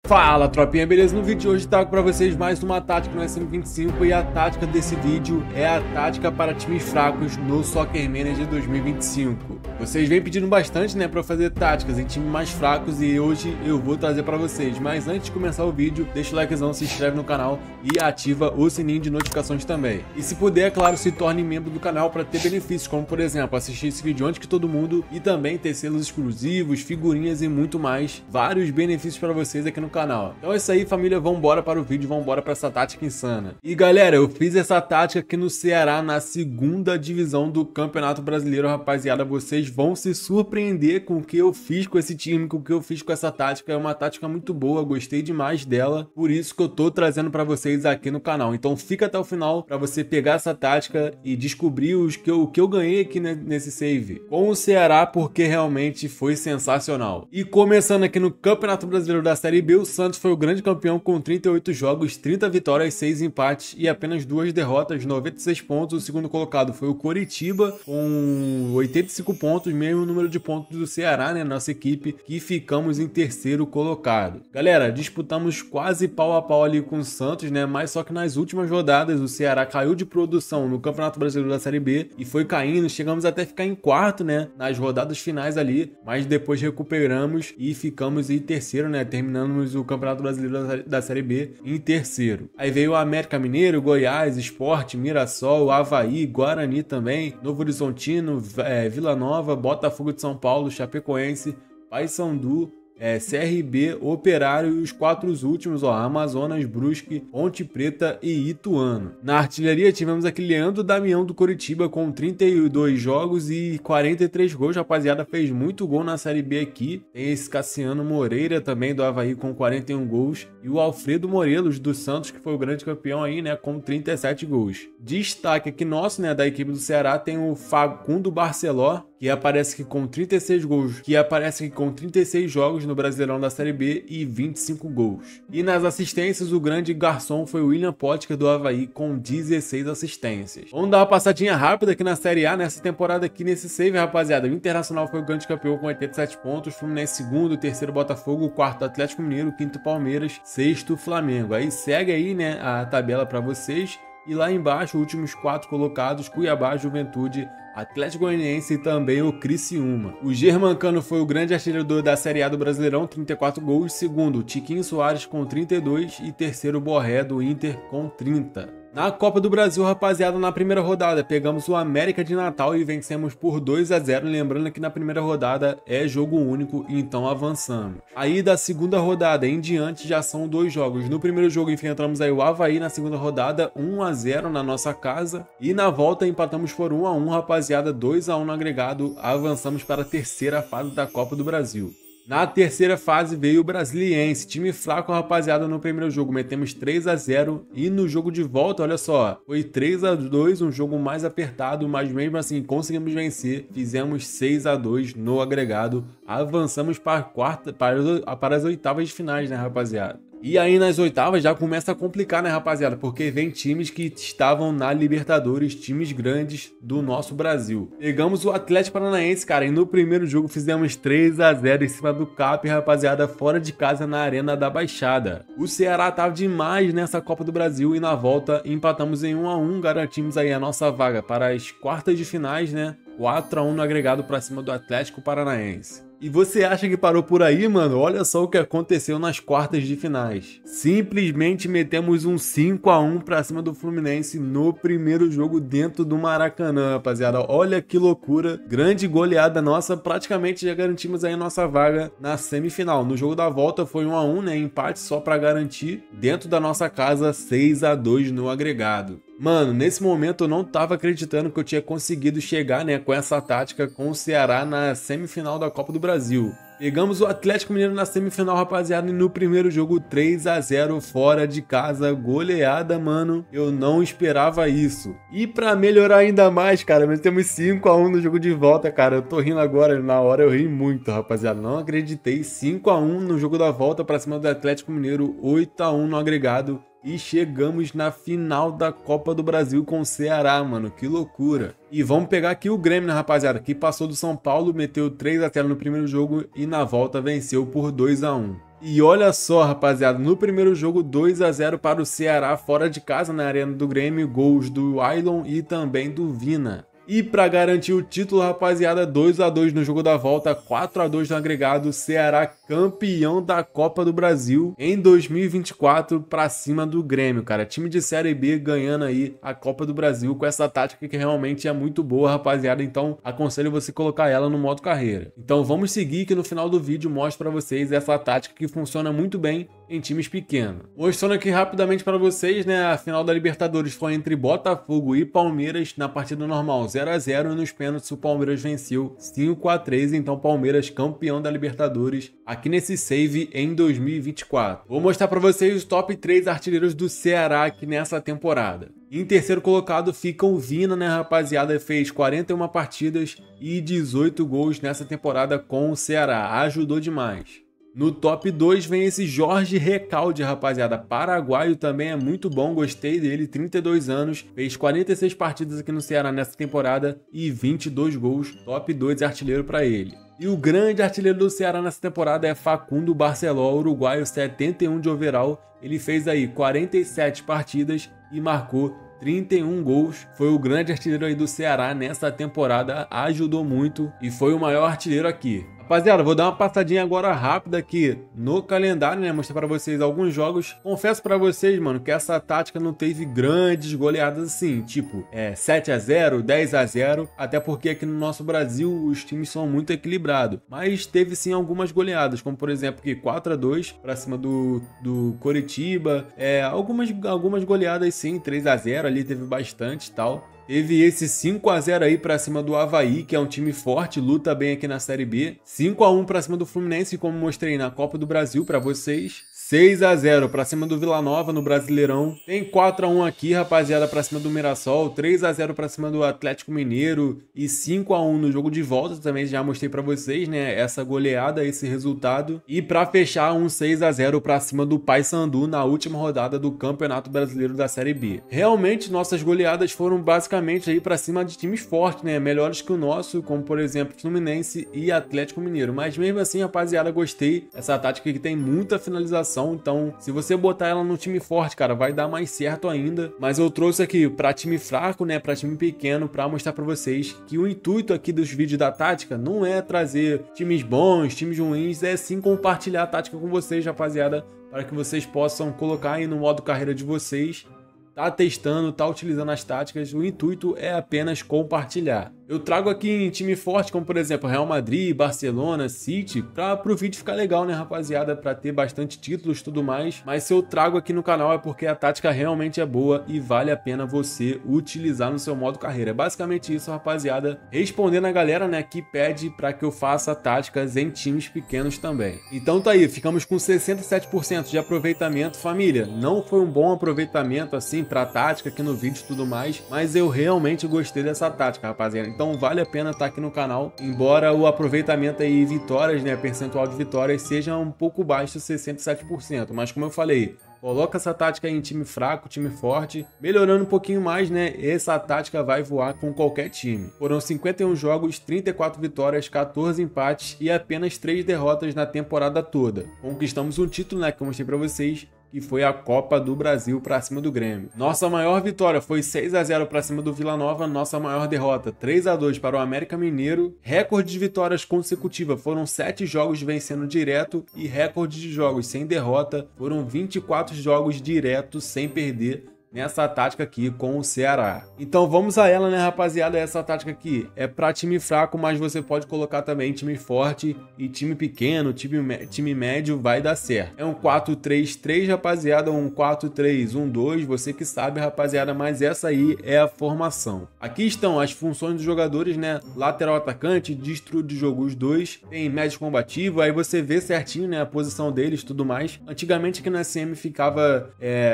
Fala tropinha, beleza? No vídeo de hoje trago pra vocês mais uma tática no SM25 e a tática desse vídeo é a tática para times fracos no Soccer Manager 2025. Vocês vêm pedindo bastante, né, pra fazer táticas em times mais fracos e hoje eu vou trazer pra vocês. Mas antes de começar o vídeo, deixa o likezão, se inscreve no canal e ativa o sininho de notificações também. E se puder, é claro, se torne membro do canal para ter benefícios, como por exemplo, assistir esse vídeo antes que todo mundo e também ter selos exclusivos, figurinhas e muito mais. Vários benefícios pra vocês aqui no canal. Então é isso aí, família, vambora para o vídeo, vambora para essa tática insana. E galera, eu fiz essa tática aqui no Ceará, na segunda divisão do Campeonato Brasileiro, rapaziada. Vocês vão se surpreender com o que eu fiz com esse time, com o que eu fiz com essa tática. É uma tática muito boa, gostei demais dela, por isso que eu tô trazendo para vocês aqui no canal. Então fica até o final para você pegar essa tática e descobrir o que eu ganhei aqui nesse save com o Ceará, porque realmente foi sensacional. E começando aqui no Campeonato Brasileiro da Série B, o Santos foi o grande campeão com 38 jogos, 30 vitórias, 6 empates e apenas 2 derrotas, 96 pontos. O segundo colocado foi o Coritiba com 85 pontos, mesmo número de pontos do Ceará, né, nossa equipe, que ficamos em terceiro colocado. Galera, disputamos quase pau a pau ali com o Santos, né, mas só que nas últimas rodadas o Ceará caiu de produção no Campeonato Brasileiro da Série B e foi caindo, chegamos até ficar em quarto, né, nas rodadas finais ali, mas depois recuperamos e ficamos em terceiro, né, terminamos o Campeonato Brasileiro da Série B em terceiro. Aí veio o América Mineiro, Goiás, Sport, Mirassol, Avaí, Guarani também, Novo Horizontino, Vila Nova, Botafogo de São Paulo, Chapecoense, Paysandu, CRB, Operário e os quatro últimos, ó, Amazonas, Brusque, Ponte Preta e Ituano. Na artilharia tivemos aqui Leandro Damião do Coritiba com 32 jogos e 43 gols, rapaziada, fez muito gol na Série B aqui. Tem esse Cassiano Moreira também do Avaí com 41 gols e o Alfredo Morelos do Santos, que foi o grande campeão aí, né, com 37 gols. Destaque aqui nosso, né, da equipe do Ceará tem o Facundo Barceló, que aparece aqui com 36 gols, que aparece aqui com 36 jogos no Brasileirão da Série B e 25 gols. E nas assistências, o grande garçom foi o William Potker do Avaí com 16 assistências. Vamos dar uma passadinha rápida aqui na Série A, nessa temporada aqui nesse save, rapaziada. O Internacional foi o grande campeão com 87 pontos, Fluminense segundo, terceiro Botafogo, quarto Atlético Mineiro, quinto Palmeiras, sexto Flamengo. Aí segue aí, né, a tabela para vocês. E lá embaixo, últimos 4 colocados, Cuiabá, Juventude, Atlético Goianiense e também o Criciúma. O Germancano foi o grande artilheiro da Série A do Brasileirão, 34 gols. Segundo, Tiquinho Soares com 32 e terceiro, Borré do Inter com 30. Na Copa do Brasil, rapaziada, na primeira rodada, pegamos o América de Natal e vencemos por 2-0, lembrando que na primeira rodada é jogo único, então avançamos. Aí da segunda rodada em diante já são 2 jogos. No primeiro jogo enfrentamos aí o Avaí, na segunda rodada 1-0 na nossa casa e na volta empatamos por 1-1, rapaziada, 2-1 no agregado, avançamos para a terceira fase da Copa do Brasil. Na terceira fase veio o Brasiliense, time fraco, rapaziada. No primeiro jogo metemos 3-0 e no jogo de volta, olha só, foi 3-2, um jogo mais apertado, mas mesmo assim conseguimos vencer, fizemos 6-2 no agregado, avançamos para as oitavas de finais, né, rapaziada? E aí nas oitavas já começa a complicar, né, rapaziada? Porque vem times que estavam na Libertadores, times grandes do nosso Brasil. Pegamos o Atlético Paranaense, cara, e no primeiro jogo fizemos 3-0 em cima do CAP, rapaziada, fora de casa na Arena da Baixada. O Ceará tava demais nessa Copa do Brasil e na volta empatamos em 1-1, garantimos aí a nossa vaga para as quartas de finais, né? 4-1 no agregado para cima do Atlético Paranaense. E você acha que parou por aí, mano? Olha só o que aconteceu nas quartas de finais. Simplesmente metemos um 5-1 pra cima do Fluminense no primeiro jogo dentro do Maracanã, rapaziada. Olha que loucura. Grande goleada nossa. Praticamente já garantimos aí a nossa vaga na semifinal. No jogo da volta foi 1-1, né? Empate só pra garantir. Dentro da nossa casa, 6-2 no agregado. Mano, nesse momento eu não tava acreditando que eu tinha conseguido chegar, né, com essa tática com o Ceará na semifinal da Copa do Brasil. Pegamos o Atlético Mineiro na semifinal, rapaziada, e no primeiro jogo 3-0 fora de casa, goleada, mano. Eu não esperava isso. E pra melhorar ainda mais, cara, metemos 5-1 no jogo de volta, cara. Eu tô rindo agora, na hora eu ri muito, rapaziada. Não acreditei, 5-1 no jogo da volta pra cima do Atlético Mineiro, 8-1 no agregado. E chegamos na final da Copa do Brasil com o Ceará, mano. Que loucura. E vamos pegar aqui o Grêmio, né, rapaziada? Que passou do São Paulo, meteu 3-0 no primeiro jogo e na volta venceu por 2-1. E olha só, rapaziada, no primeiro jogo 2-0 para o Ceará fora de casa na Arena do Grêmio, gols do Ailon e também do Vina. E para garantir o título, rapaziada, 2-2 no jogo da volta, 4-2 no agregado, Ceará campeão da Copa do Brasil em 2024 para cima do Grêmio, cara. Time de Série B ganhando aí a Copa do Brasil com essa tática que realmente é muito boa, rapaziada. Então, aconselho você colocar ela no modo carreira. Então, vamos seguir que no final do vídeo mostro para vocês essa tática que funciona muito bem em times pequenos. Mostrando aqui rapidamente para vocês, né, a final da Libertadores foi entre Botafogo e Palmeiras na partida normal 0-0 e nos pênaltis o Palmeiras venceu 5-3, então Palmeiras campeão da Libertadores aqui nesse save em 2024. Vou mostrar para vocês os top 3 artilheiros do Ceará aqui nessa temporada. Em terceiro colocado fica o Vina, né, rapaziada, fez 41 partidas e 18 gols nessa temporada com o Ceará, ajudou demais. No top 2 vem esse Jorge Recalde, rapaziada, paraguaio, também é muito bom, gostei dele, 32 anos, fez 46 partidas aqui no Ceará nessa temporada e 22 gols, top 2 artilheiro para ele. E o grande artilheiro do Ceará nessa temporada é Facundo Barceló, uruguaio, 71 de overall, ele fez aí 47 partidas e marcou 31 gols, foi o grande artilheiro aí do Ceará nessa temporada, ajudou muito e foi o maior artilheiro aqui. Rapaziada, vou dar uma passadinha agora rápida aqui no calendário, né? Mostrar pra vocês alguns jogos. Confesso pra vocês, mano, que essa tática não teve grandes goleadas assim, tipo 7-0, 10-0, até porque aqui no nosso Brasil os times são muito equilibrados. Mas teve sim algumas goleadas, como por exemplo que 4-2 pra cima do Coritiba, algumas goleadas sim, 3-0 ali teve bastante e tal. Teve esse 5-0 aí pra cima do Avaí, que é um time forte, luta bem aqui na Série B. 5-1 pra cima do Fluminense, como mostrei na Copa do Brasil pra vocês. 6-0 pra cima do Vila Nova no Brasileirão. Tem 4-1 aqui, rapaziada, pra cima do Mirassol. 3-0 pra cima do Atlético Mineiro. E 5-1 no jogo de volta, também já mostrei pra vocês, né? Essa goleada, esse resultado. E pra fechar, um 6-0 pra cima do Paysandu na última rodada do Campeonato Brasileiro da Série B. Realmente, nossas goleadas foram basicamente aí pra cima de times fortes, né? Melhores que o nosso, como por exemplo Fluminense e Atlético Mineiro. Mas mesmo assim, rapaziada, gostei. Essa tática que tem muita finalização. Então, se você botar ela no time forte, cara, vai dar mais certo ainda. Mas eu trouxe aqui pra time fraco, né, pra time pequeno, pra mostrar pra vocês que o intuito aqui dos vídeos da tática não é trazer times bons, times ruins, é sim compartilhar a tática com vocês, rapaziada, para que vocês possam colocar aí no modo carreira de vocês, tá testando, tá utilizando as táticas. O intuito é apenas compartilhar. Eu trago aqui em time forte, como por exemplo Real Madrid, Barcelona, City, pro vídeo ficar legal, né, rapaziada, pra ter bastante títulos e tudo mais. Mas se eu trago aqui no canal é porque a tática realmente é boa e vale a pena você utilizar no seu modo carreira. É basicamente isso, rapaziada. Respondendo a galera, né, que pede pra que eu faça táticas em times pequenos também. Então tá aí, ficamos com 67% de aproveitamento, família. Não foi um bom aproveitamento assim pra tática aqui no vídeo e tudo mais, mas eu realmente gostei dessa tática, rapaziada. Então vale a pena estar aqui no canal, embora o aproveitamento aí, vitórias, né, percentual de vitórias seja um pouco baixo, 67%, mas como eu falei, coloca essa tática aí em time fraco, time forte, melhorando um pouquinho mais, né, essa tática vai voar com qualquer time. Foram 51 jogos, 34 vitórias, 14 empates e apenas 3 derrotas na temporada toda. Conquistamos um título, né, que eu mostrei pra vocês, que foi a Copa do Brasil para cima do Grêmio. Nossa maior vitória foi 6-0 para cima do Vila Nova, nossa maior derrota 3-2 para o América Mineiro. Recorde de vitórias consecutiva foram 7 jogos vencendo direto e recorde de jogos sem derrota foram 24 jogos diretos sem perder nessa tática aqui com o Ceará. Então vamos a ela, né, rapaziada? Essa tática aqui é para time fraco, mas você pode colocar também time forte e time pequeno, time médio, vai dar certo. É um 4-3-3, rapaziada, um 4-3-1-2, você que sabe, rapaziada, mas essa aí é a formação. Aqui estão as funções dos jogadores, né? Lateral atacante, destro de jogo os dois, tem médio combativo, aí você vê certinho, né, a posição deles, tudo mais. Antigamente aqui no SM ficava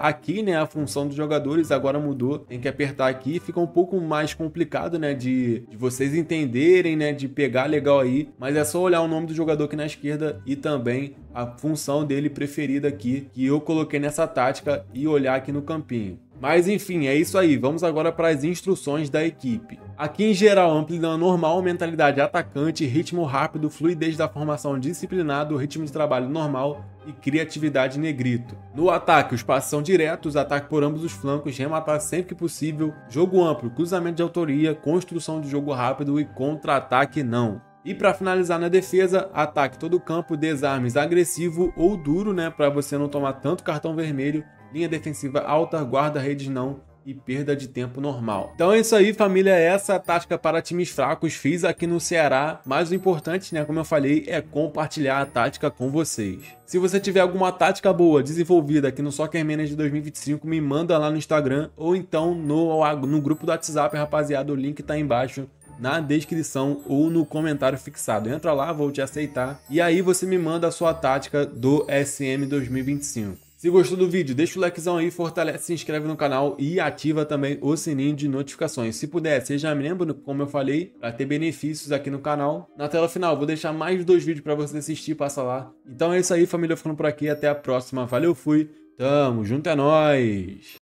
aqui, né, a função dos jogadores, agora mudou, tem que apertar aqui, fica um pouco mais complicado, né, de vocês entenderem, né, de pegar legal aí, mas é só olhar o nome do jogador aqui na esquerda e também a função dele preferida aqui, que eu coloquei nessa tática, e olhar aqui no campinho. Mas enfim, é isso aí, vamos agora para as instruções da equipe. Aqui em geral, amplitude normal, mentalidade atacante, ritmo rápido, fluidez da formação disciplinado, ritmo de trabalho normal e criatividade negrito. No ataque, os passes são diretos, ataque por ambos os flancos, rematar sempre que possível, jogo amplo, cruzamento de autoria, construção de jogo rápido e contra-ataque não. E para finalizar na defesa, ataque todo o campo, desarmes agressivo ou duro, né, para você não tomar tanto cartão vermelho, linha defensiva alta, guarda-redes não e perda de tempo normal. Então é isso aí, família, essa é a tática para times fracos, fiz aqui no Ceará, mas o importante, né, como eu falei, é compartilhar a tática com vocês. Se você tiver alguma tática boa desenvolvida aqui no Soccer Manager 2025, me manda lá no Instagram ou então no grupo do WhatsApp, rapaziada, o link tá aí embaixo na descrição ou no comentário fixado. Entra lá, vou te aceitar e aí você me manda a sua tática do SM 2025. Se gostou do vídeo, deixa o likezão aí, fortalece, se inscreve no canal e ativa também o sininho de notificações. Se puder, seja membro, como eu falei, para ter benefícios aqui no canal. Na tela final, vou deixar mais 2 vídeos para você assistir, passa lá. Então é isso aí, família, ficando por aqui, até a próxima. Valeu, fui, tamo junto, é nóis!